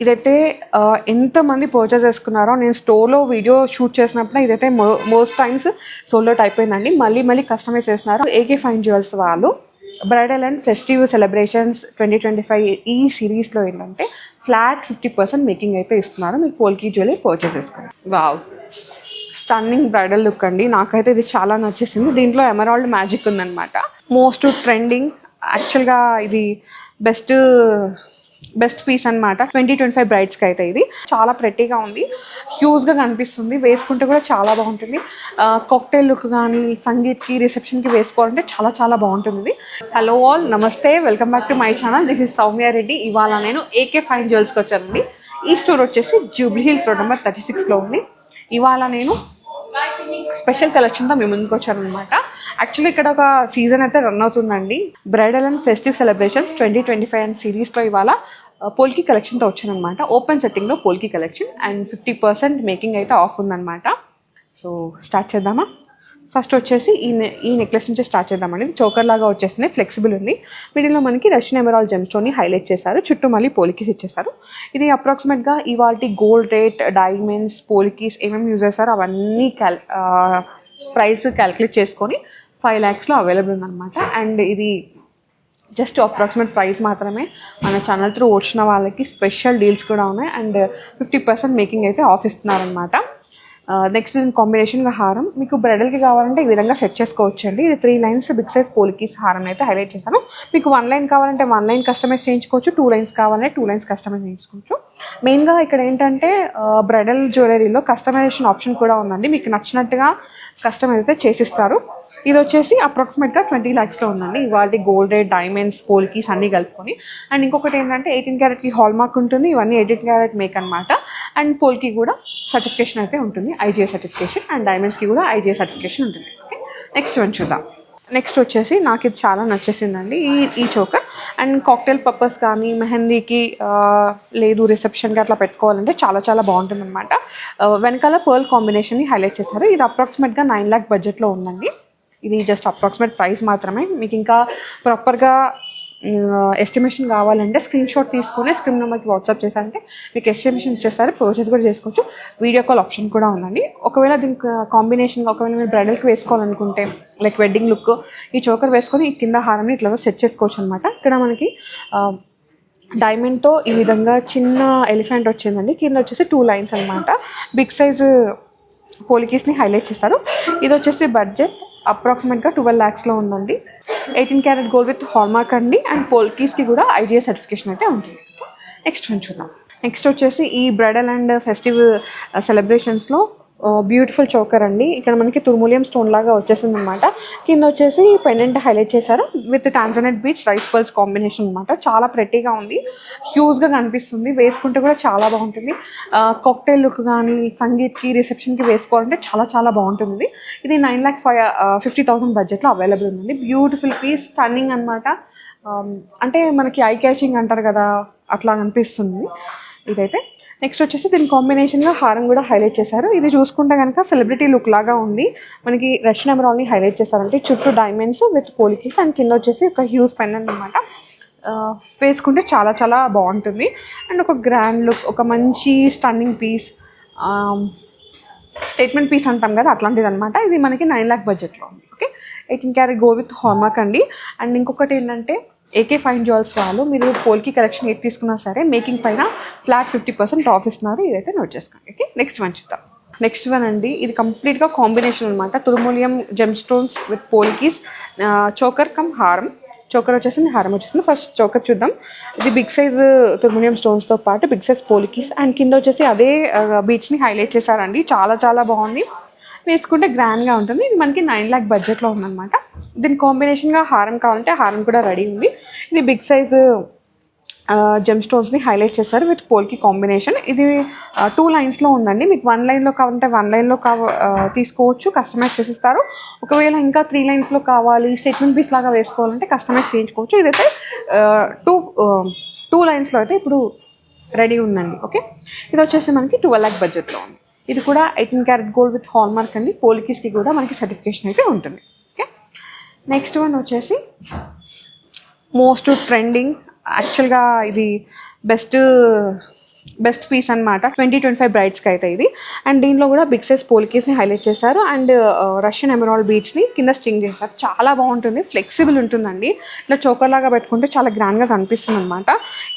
ఇదైతే ఎంతమంది పర్చేస్ చేసుకున్నారో, నేను స్టోర్లో వీడియో షూట్ చేసినప్పుడు ఇదైతే మోస్ట్ టైమ్స్ సోల్డ్ అవుట్ అయిపోయిందండి. మళ్ళీ కస్టమైజ్ చేస్తున్నారు. AK ఫైన్ జ్యువెల్స్ వాళ్ళు బ్రైడల్ అండ్ ఫెస్టివ్ సెలబ్రేషన్స్ 2025 ఈ సిరీస్లో ఏంటంటే ఫ్లాట్ 50% మేకింగ్ అయితే ఇస్తున్నారు. మీకు పోల్కి జ్యువెలరీ పర్చేస్ చేసుకోండి. వావ్, స్టన్నింగ్ బ్రైడల్ లుక్ అండి. నాకైతే ఇది చాలా నచ్చేసింది. దీంట్లో ఎమరాల్డ్ మ్యాజిక్ ఉందన్నమాట. మోస్ట్ ట్రెండింగ్, యాక్చువల్గా ఇది బెస్ట్ పీస్ అనమాట 2025 బ్రైడ్స్కి అయితే. ఇది చాలా ప్రెట్టీగా ఉంది, హ్యూజ్గా కనిపిస్తుంది, వేసుకుంటే కూడా చాలా బాగుంటుంది. కాక్టైల్ లుక్ కానీ సంగీత్కి రిసెప్షన్కి వేసుకోవాలంటే చాలా బాగుంటుంది ఇది. హలో ఆల్, నమస్తే, welcome back to my channel. This is Soumya Reddy. ఇవాళ నేను AK ఫైన్ జ్యువెల్స్కి వచ్చానండి. ఈ స్టోర్ వచ్చేసి జూబ్లీ హిల్స్ రోడ్ నెంబర్ 36లో ఉంది. ఇవాళ నేను స్పెషల్ కలెక్షన్తో మీ ముందుకు వచ్చాను అనమాట. యాక్చువల్లీ ఇక్కడ ఒక సీజన్ అయితే రన్ అవుతుందండి, bridal and festive celebrations 2025 and సిరీస్లో ఇవాళ పోల్కి కలెక్షన్తో వచ్చాను అనమాట. ఓపెన్ సెట్టింగ్లో పోల్కి కలెక్షన్ అండ్ 50% మేకింగ్ అయితే ఆఫ్ ఉందన్నమాట. సో స్టార్ట్ చేద్దామా? ఫస్ట్ వచ్చేసి ఈ నెక్లెస్ నుంచి స్టార్ట్ చేద్దామండి. చోకర్ లాగా వచ్చేసింది, ఫ్లెక్సిబుల్ ఉంది. మిడిల్లో మనకి రష్యన్ ఎమరాల్డ్ జెమ్ స్టోన్ని హైలైట్ చేశారు, చుట్టూ మళ్ళీ పోలికీస్ ఇచ్చేసారు. ఇది అప్రాక్సిమేట్గా ఇవాళ గోల్డ్ రేట్, డైమండ్స్, పోలికీస్ ఏమేమి యూజ్ చేస్తారో అవన్నీ ప్రైస్ క్యాలిక్యులేట్ చేసుకొని 5 lakhsలో అవైలబుల్ ఉందన్నమాట. అండ్ ఇది జస్ట్ అప్రాక్సిమేట్ ప్రైస్ మాత్రమే. మన ఛానల్ త్రూ వచ్చిన వాళ్ళకి స్పెషల్ డీల్స్ కూడా ఉన్నాయి అండ్ 50% మేకింగ్ అయితే ఆఫ్ ఇస్తున్నారనమాట. నెక్స్ట్ దీని కాంబినేషన్గా హారం మీకు బ్రైడల్కి కావాలంటే ఈ విధంగా సెట్ చేసుకోవచ్చండి. ఇది 3 lines బిగ్ సైజ్ పోలికీస్ హారం అయితే హైలైట్ చేశాను. మీకు 1 line కావాలంటే 1 line కస్టమైజ్ చేయించుకోవచ్చు, 2 lines కావాలంటే 2 lines కస్టమైజ్ చేయించుకోవచ్చు. మెయిన్గా ఇక్కడ ఏంటంటే బ్రైడల్ జ్యువెలరీలో కస్టమైజేషన్ ఆప్షన్ కూడా ఉందండి. మీకు నచ్చినట్టుగా కస్టమైజ్ అయితే చేసిస్తారు. ఇది వచ్చేసి అప్రాక్సిమేట్గా 20 lakhsలో ఉందండి. ఇవాళ గోల్డ్ రేట్, డైమండ్స్, పోల్కీస్ అన్నీ కలుపుకొని. అండ్ ఇంకొకటి ఏంటంటే 18 క్యారెట్కి హాల్ మార్క్ ఉంటుంది. ఇవన్నీ 18 క్యారెట్ మేక్ అనమాట. అండ్ పోల్కి కూడా సర్టిఫికేషన్ అయితే ఉంటుంది, IGI సర్టిఫికేషన్. అండ్ డైమండ్స్కి కూడా IGI సర్టిఫికేషన్ ఉంటుంది. ఓకే, నెక్స్ట్ వన్ చూద్దాం. నెక్స్ట్ వచ్చేసి నాకు ఇది చాలా నచ్చేసిందండి ఈ చోకర్. అండ్ కాక్టైల్ పర్పస్ కానీ మెహందీకి లేదు రిసెప్షన్కి అట్లా పెట్టుకోవాలంటే చాలా బాగుంటుంది అనమాట. వెనకాల పర్ల్ కాంబినేషన్ని హైలైట్ చేశారు. ఇది అప్రాక్సిమేట్గా 9 lakh బడ్జెట్లో ఉందండి. ఇది జస్ట్ అప్రాక్సిమేట్ ప్రైస్ మాత్రమే. మీకు ఇంకా ప్రాపర్గా ఎస్టిమేషన్ కావాలంటే స్క్రీన్ షాట్ తీసుకొని స్క్రీన్ నెంబర్కి వాట్సాప్ చేశారంటే మీకు ఎస్టిమేషన్ ఇచ్చేస్తారు, పర్చేస్ కూడా చేసుకోవచ్చు. వీడియో కాల్ ఆప్షన్ కూడా ఉందండి. ఒకవేళ దీనికి కాంబినేషన్ ఒకవేళ మీరు బ్రైడల్కి వేసుకోవాలనుకుంటే లైక్ వెడ్డింగ్ లుక్ ఈ చోకర్ వేసుకొని ఈ కింద హారాన్ని ఇట్లా సెట్ చేసుకోవచ్చు అనమాట. ఇక్కడ మనకి డైమండ్తో ఈ విధంగా చిన్న ఎలిఫెంట్ వచ్చిందండి. కింద వచ్చేసి 2 lines అనమాట. బిగ్ సైజు పోలికీస్ని హైలైట్ చేస్తారు. ఇది వచ్చేసి బడ్జెట్ అప్రాక్సిమేట్గా 12 lakhsలో ఉందండి. 18 క్యారెట్ గోల్డ్ విత్ హాల్మార్క్ అండి. అండ్ పోల్కీస్కి కూడా IGI సర్టిఫికేషన్ అయితే ఉంటుంది. నెక్స్ట్ వన్ చూద్దాం. నెక్స్ట్ వచ్చేసి ఈ బ్రైడల్ అండ్ ఫెస్టివ్ సెలబ్రేషన్స్లో బ్యూటిఫుల్ చోకర్ అండి. ఇక్కడ మనకి తుర్ములియం స్టోన్ లాగా వచ్చేసింది అనమాట. కింద వచ్చేసి పెండెంట్ హైలైట్ చేశారు with tanzanite beads, rice pearls combination అనమాట. చాలా ప్రెట్టీగా ఉంది, హ్యూజ్గా కనిపిస్తుంది, వేసుకుంటే కూడా చాలా బాగుంటుంది. కాక్టైల్ లుక్ కానీ సంగీత్కి రిసెప్షన్కి వేసుకోవాలంటే చాలా బాగుంటుంది. ఇది 9,50,000 బడ్జెట్లో అవైలబుల్ ఉందండి. బ్యూటిఫుల్ పీస్, స్టన్నింగ్ అనమాట. అంటే మనకి ఐ క్యాచింగ్ అంటారు కదా, అట్లా అనిపిస్తుంది ఇదైతే. నెక్స్ట్ వచ్చేసి దీని కాంబినేషన్గా హారం కూడా హైలైట్ చేశారు. ఇది చూసుకుంటే కనుక సెలబ్రిటీ లుక్ లాగా ఉంది. మనకి రష్యన్ ఎమరాల్డ్ని హైలైట్ చేశారంటే చుట్టూ డైమండ్స్ విత్ పోలికీస్ అండ్ కింద వచ్చేసి ఒక హ్యూజ్ పెండెంట్ అనమాట. వేసుకుంటే చాలా బాగుంటుంది. అండ్ ఒక గ్రాండ్ లుక్, ఒక మంచి స్టన్నింగ్ పీస్, స్టేట్మెంట్ పీస్ అంటాం కదా, అట్లాంటిది అనమాట. ఇది మనకి 9 lakh బడ్జెట్లో ఉంది. Okay, 18 carat gold with hallmark అండి. అండ్ ఇంకొకటి ఏంటంటే AK ఫైన్ జ్యువెల్స్ వాళ్ళు మీరు పోల్కి కలెక్షన్ ఏది తీసుకున్నా సరే మేకింగ్ పైన ఫ్లాట్ 50% ఆఫ్ ఇస్తున్నారు. ఇదైతే నోట్ చేసుకోండి. ఓకే, నెక్స్ట్ వన్ చూద్దాం. నెక్స్ట్ వన్ అండి, ఇది కంప్లీట్గా కాంబినేషన్ అనమాట. Tourmaline gem stones with polkis, choker cum హారం. చోకర్ వచ్చేసింది, హారం వచ్చేసింది. ఫస్ట్ చోకర్ చూద్దాం. ఇది బిగ్ సైజ్ తుర్ములియం స్టోన్స్తో పాటు బిగ్ సైజ్ పోలికీస్ అండ్ కింద వచ్చేసి అదే బీచ్ని హైలైట్ చేశారండి. చాలా బాగుంది, వేసుకుంటే గ్రాండ్గా ఉంటుంది. ఇది మనకి 9 lakh బడ్జెట్లో ఉందన్నమాట. దీని కాంబినేషన్గా హారం కావాలంటే హారం కూడా రెడీ ఉంది. ఇది బిగ్ సైజు జెమ్ స్టోన్స్ని హైలైట్ చేస్తారు విత్ పోల్కి కాంబినేషన్. ఇది 2 linesలో ఉందండి. మీకు 1 lineలో కావాలంటే 1 lineలో తీసుకోవచ్చు, కస్టమైజ్ చేసిస్తారు. ఒకవేళ ఇంకా 3 linesలో కావాలి, స్టేట్మెంట్ పీస్ లాగా వేసుకోవాలంటే కస్టమైజ్ చేయించుకోవచ్చు. ఇదైతే 2 linesలో అయితే ఇప్పుడు రెడీ ఉందండి. ఓకే, ఇది వచ్చేసి మనకి 12 lakh బడ్జెట్లో ఉంది. ఇది కూడా 18 క్యారెట్ గోల్డ్ విత్ హాల్మార్క్ అండి. పోలికీస్కి కూడా మనకి సర్టిఫికేషన్ అయితే ఉంటుంది. ఓకే, నెక్స్ట్ వన్ వచ్చేసి మోస్ట్ ట్రెండింగ్, యాక్చువల్గా ఇది బెస్ట్ పీస్ అనమాట 2025 బ్రైడ్స్కి అయితే ఇది. అండ్ దీనిలో కూడా బిగ్ సైజ్ పోల్కీస్ని హైలైట్ చేశారు అండ్ రష్యన్ ఎమరాల్డ్ బీడ్స్ని కింద స్టింగ్ చేశారు. చాలా బాగుంటుంది, ఫ్లెక్సిబుల్ ఉంటుందండి. ఇట్లా చోకర్ లాగా పెట్టుకుంటే చాలా గ్రాండ్గా కనిపిస్తుంది అనమాట.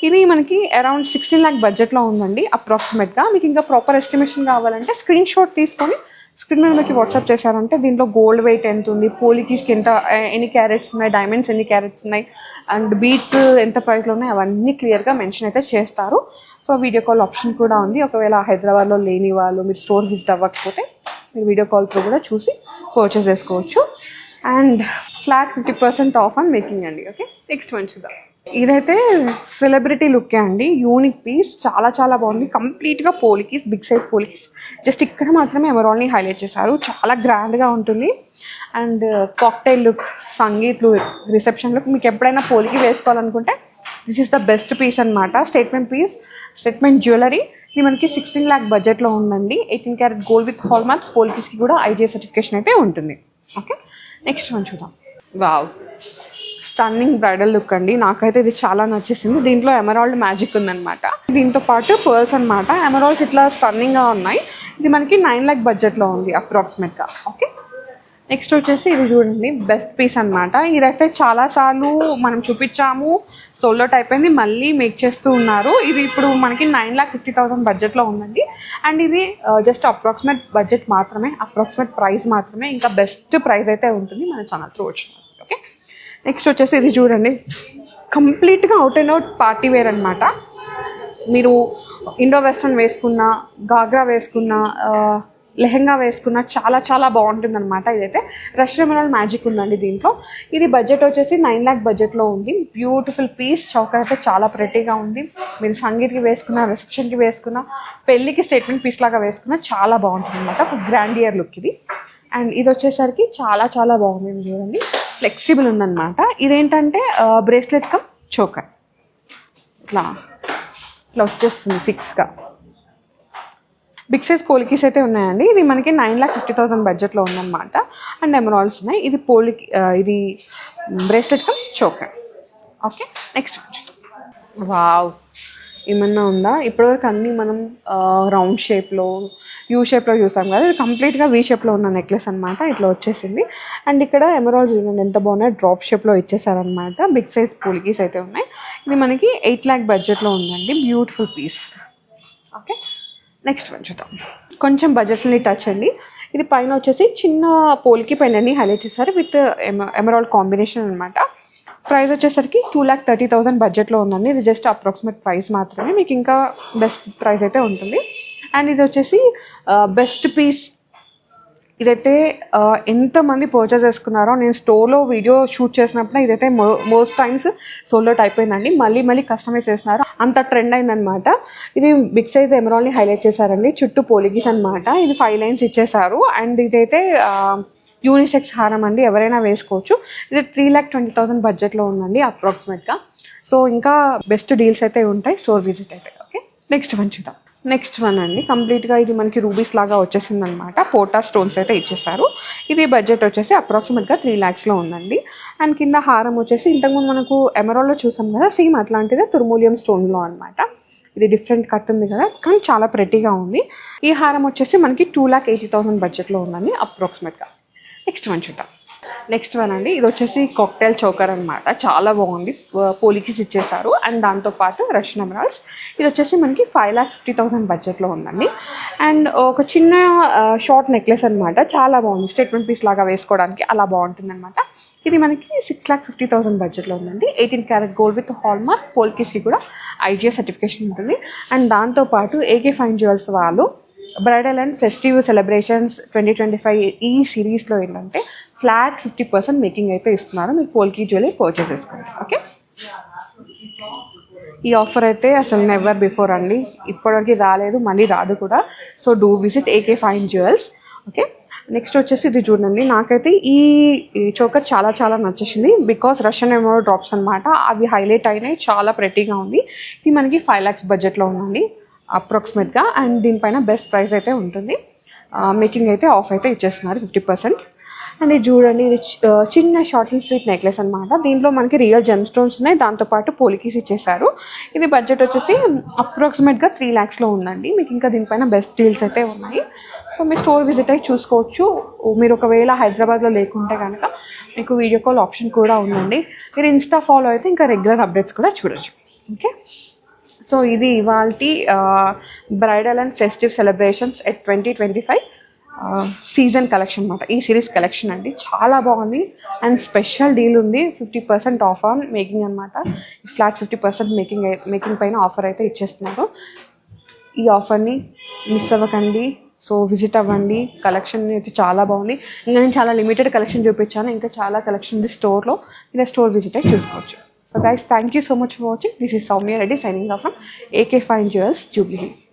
ఇది మనకి అరౌండ్ 16 lakh బడ్జెట్లో ఉందండి అప్రాక్సిమేట్గా. మీకు ఇంకా ప్రాపర్ ఎస్టిమేషన్ కావాలంటే స్క్రీన్ షాట్ తీసుకొని స్క్రీన్ మీద మీకు వాట్సాప్ చేశారంటే దీంట్లో గోల్డ్ వెయిట్ ఎంత ఉంది, పోలికీస్కి ఎన్ని క్యారెట్స్ ఉన్నాయి, డైమండ్స్ ఎన్ని క్యారెట్స్ ఉన్నాయి అండ్ బీట్స్ ఎంత ప్రైస్లో ఉన్నాయి అవన్నీ క్లియర్గా మెన్షన్ అయితే చేస్తారు. సో వీడియో కాల్ ఆప్షన్ కూడా ఉంది. ఒకవేళ హైదరాబాద్లో లేని వాళ్ళు మీరు స్టోర్ విజిట్ అవ్వకపోతే మీరు వీడియో కాల్ త్రూ కూడా చూసి పర్చేస్ చేసుకోవచ్చు. And flat 50% of on making అండి. ఓకే, నెక్స్ట్ వన్ చూద్దాం. ఇదైతే సెలబ్రిటీ లుక్కే అండి, యూనిక్ పీస్, చాలా చాలా బాగుంది. కంప్లీట్గా polkis, big size polkis, just ఇక్కడ మాత్రమే ఎమరాల్డ్ని హైలైట్ చేశారు. చాలా గ్రాండ్గా ఉంటుంది. And cocktail look, sangeet look, reception look, మీకు ఎప్పుడైనా పోలికి వేసుకోవాలనుకుంటే this is the best piece అనమాట. Statement piece, statement jewellery. ఇది మనకి 16 lakh బడ్జెట్లో ఉందండి. 18 carat gold with hallmark, పోలికీస్కి కూడా ఐజిఐ సర్టిఫికేషన్ అయితే ఉంటుంది. ఓకే, నెక్స్ట్ వన్ చూద్దాం. వావ్, స్టన్నింగ్ బ్రైడల్ లుక్ అండి. నాకైతే ఇది చాలా నచ్చేసింది. దీంట్లో ఎమరాల్డ్ మ్యాజిక్ ఉందన్నమాట. దీంతో పాటు పర్ల్స్ అనమాట. ఎమరాల్డ్స్ ఇట్లా స్టన్నింగ్గా ఉన్నాయి. ఇది మనకి 9 lakh బడ్జెట్లో ఉంది అప్రాక్సిమేట్గా. ఓకే, నెక్స్ట్ వచ్చేసి ఇది చూడండి, బెస్ట్ పీస్ అనమాట. ఇదైతే చాలాసార్లు మనం చూపించాము, సోలో టైప్ అయింది, మళ్ళీ మేక్ చేస్తూ ఉన్నారు. ఇది ఇప్పుడు మనకి 9,50,000 బడ్జెట్లో ఉందండి. అండ్ ఇది జస్ట్ అప్రాక్సిమేట్ బడ్జెట్ మాత్రమే, అప్రాక్సిమేట్ ప్రైస్ మాత్రమే. ఇంకా బెస్ట్ ప్రైస్ అయితే ఉంటుంది మన ఛానల్ త్రూ వచ్చిన. ఓకే, నెక్స్ట్ వచ్చేసి ఇది చూడండి, కంప్లీట్గా out and out party wear అనమాట. మీరు ఇండో వెస్టర్న్ వేసుకున్న, గాగ్రా వేసుకున్న, లెహెంగా వేసుకున్న చాలా చాలా బాగుంటుంది అనమాట. ఇదైతే రష్యన్ ఎమరాల్డ్ మ్యాజిక్ ఉందండి దీంట్లో. ఇది బడ్జెట్ వచ్చేసి 9 lakh బడ్జెట్లో ఉంది. బ్యూటిఫుల్ పీస్, చౌకర్ అయితే చాలా ప్రెటీగా ఉంది. మీరు సంగీత్కి వేసుకున్న, రిసెప్షన్కి వేసుకున్న, పెళ్ళికి స్టేట్మెంట్ పీస్ లాగా వేసుకున్న చాలా బాగుంటుంది అనమాట. ఒక గ్రాండియర్ లుక్ ఇది. అండ్ ఇది వచ్చేసరికి చాలా చాలా బాగుంది చూడండి, ఫ్లెక్సిబుల్ ఉందన్నమాట. ఇదేంటంటే బ్రేస్లెట్ కమ్ చోకర్, ఇట్లా ఇట్లా వచ్చేస్తుంది ఫిక్స్గా. బిగ్ సైజ్ పోలికీస్ అయితే ఉన్నాయండి. ఇది మనకి 9,50,000 బడ్జెట్లో ఉందన్నమాట. అండ్ ఎమరాల్డ్స్ ఉన్నాయి. ఇది ఇది bracelet come choker. Okay, next wow, ఏమన్నా ఉందా? ఇప్పటివరకు అన్నీ మనం రౌండ్ షేప్లో, యూ షేప్లో చూసాం కదా. ఇది కంప్లీట్గా వీ షేప్లో ఉన్న నెక్లెస్ అనమాట. ఇట్లా వచ్చేసింది. అండ్ ఇక్కడ ఎమరాల్డ్స్ చూడండి ఎంత బాగున్నాయి, డ్రాప్ షేప్లో ఇచ్చేసారనమాట. బిగ్ సైజ్ పోలికీస్ అయితే ఉన్నాయి. ఇది మనకి 8 lakh బడ్జెట్లో ఉందండి. Beautiful piece. Okay, next one చూద్దాం. కొంచెం బడ్జెట్ని టచ్ అండి. ఇది పైన వచ్చేసి చిన్న పోల్కి పెండెంట్ని హైలైట్ చేశారు విత్ ఎమరాల్డ్ కాంబినేషన్ అనమాట. ప్రైస్ వచ్చేసరికి 2,30,000 బడ్జెట్లో ఉందండి. ఇది జస్ట్ అప్రాక్సిమేట్ ప్రైస్ మాత్రమే, మీకు ఇంకా బెస్ట్ ప్రైస్ అయితే ఉంటుంది. అండ్ ఇది వచ్చేసి బెస్ట్ పీస్. ఇదైతే ఎంతమంది పర్చేస్ చేసుకున్నారో, నేను స్టోర్లో వీడియో షూట్ చేసినప్పుడు ఇదైతే మోస్ట్ టైమ్స్ సోలో టైప్ అయిందండి. మళ్ళీ కస్టమైజ్ చేస్తున్నారు, అంత ట్రెండ్ అయిందనమాట. ఇది బిగ్ సైజ్ ఎమరాల్డ్ని హైలైట్ చేశారండి. చుట్టూ పోలికీస్ అనమాట. ఇది 5 lines ఇచ్చేసారు. అండ్ ఇదైతే యూనిసెక్స్ హారం అండి, ఎవరైనా వేసుకోవచ్చు. ఇది 3,20,000 బడ్జెట్లో ఉందండి అప్రాక్సిమేట్గా. సో ఇంకా బెస్ట్ డీల్స్ అయితే ఉంటాయి, స్టోర్ విజిట్ అయితే. ఓకే, నెక్స్ట్ వన్ చూద్దాం. నెక్స్ట్ వన్ అండి, కంప్లీట్గా ఇది మనకి రూబీస్ లాగా వచ్చేసింది అనమాట. పోటా స్టోన్స్ అయితే ఇచ్చేస్తారు. ఇది బడ్జెట్ వచ్చేసి అప్రాక్సిమేట్గా 3 lakhsలో ఉందండి. అండ్ కింద హారం వచ్చేసి ఇంతకుముందు మనకు ఎమరాల్డ్లో చూసాం కదా, సేమ్ అట్లాంటిదే తుర్మోలియం స్టోన్లో అనమాట. ఇది డిఫరెంట్ కట్ ఉంది కదా, కానీ చాలా ప్రెటీగా ఉంది. ఈ హారం వచ్చేసి మనకి 2,80,000 బడ్జెట్లో ఉందండి అప్రాక్సిమేట్గా. నెక్స్ట్ వన్ చూద్దాం. నెక్స్ట్ వన్ అండి, ఇది వచ్చేసి కాక్టైల్ చోకర్ అనమాట. చాలా బాగుంది, పోలికీస్ ఇచ్చేసారు. అండ్ దాంతోపాటు రష్యన్ ఎమరాల్డ్స్. ఇది వచ్చేసి మనకి 5,50,000 బడ్జెట్లో ఉందండి. అండ్ ఒక చిన్న షార్ట్ నెక్లెస్ అనమాట, చాలా బాగుంది. స్టేట్మెంట్ పీస్ లాగా వేసుకోవడానికి అలా బాగుంటుంది అనమాట. ఇది మనకి 6,50,000 బడ్జెట్లో ఉందండి. 18 carat gold with hallmark, పోలికీస్కి కూడా ఐజిఐ సర్టిఫికేషన్ ఉంటుంది. అండ్ దాంతోపాటు ఏకే ఫైన్ జ్యువెల్స్ వాళ్ళు బ్రైడల్ అండ్ ఫెస్టివ్ సెలబ్రేషన్స్ 2025 ఈ సిరీస్లో ఏంటంటే ఫ్లాట్ 50% మేకింగ్ అయితే ఇస్తున్నారు. మీరు పోల్కీ జ్యువెలరీ పర్చేస్ చేసుకోండి. ఓకే, ఈ ఆఫర్ అయితే అసలు నెవర్ బిఫోర్ అండి, ఇప్పటివరకు రాలేదు, మళ్ళీ రాదు కూడా. So do visit AK fine jewels. Okay, next వచ్చేసి ఇది చూడండి, నాకైతే ఈ చోకర్ చాలా చాలా నచ్చేసింది. బికాస్ రష్యన్ ఎమరాల్డ్ డ్రాప్స్ అనమాట, అవి హైలైట్ అయినాయి, చాలా ప్రెటీగా ఉంది. ఇది మనకి 5 lakhs బడ్జెట్లో ఉందండి అప్రాక్సిమేట్గా. అండ్ దీనిపైన బెస్ట్ ప్రైస్ అయితే ఉంటుంది. మేకింగ్ అయితే ఆఫ్ అయితే ఇచ్చేస్తున్నారు 50%. అండ్ ఇది చూడండి, ఇది చిన్న షార్ట్ అండ్ స్వీట్ నెక్లెస్ అనమాట. దీంట్లో మనకి రియల్ జెమ్ స్టోన్స్ ఉన్నాయి, దాంతోపాటు పోలికీస్ ఇచ్చేసారు. ఇది బడ్జెట్ వచ్చేసి అప్రాక్సిమేట్గా 3 lakhsలో ఉందండి. మీకు ఇంకా దీనిపైన బెస్ట్ డీల్స్ అయితే ఉన్నాయి. సో మీరు స్టోర్ విజిట్ అయ్యి చూసుకోవచ్చు. మీరు ఒకవేళ హైదరాబాద్లో లేకుంటే కనుక మీకు వీడియో కాల్ ఆప్షన్ కూడా ఉందండి. మీరు ఇన్స్టా ఫాలో అయితే ఇంకా రెగ్యులర్ అప్డేట్స్ కూడా చూడొచ్చు. ఓకే, సో ఇది ఇవాల్టి bridal and festive celebrations at 2025 season collection అనమాట. ఈ సిరీస్ కలెక్షన్ అండి, చాలా బాగుంది. అండ్ స్పెషల్ డీల్ ఉంది, 50% ఆఫ్ ఆన్ మేకింగ్ అనమాట. ఫ్లాట్ 50% మేకింగ్ పైన ఆఫర్ అయితే ఇచ్చేస్తున్నారు. ఈ ఆఫర్ని మిస్ అవ్వకండి. సో విజిట్ అవ్వండి. కలెక్షన్ అయితే చాలా బాగుంది. ఇంకా నేను చాలా లిమిటెడ్ కలెక్షన్ చూపించాను, ఇంకా చాలా కలెక్షన్ ఉంది స్టోర్లో. ఇలా స్టోర్ విజిట్ అయ్యి చూసుకోవచ్చు. So guys, thank you so much for watching. This is Soumya Reddy signing off from AK Fine Jewels, Jubilee Hills.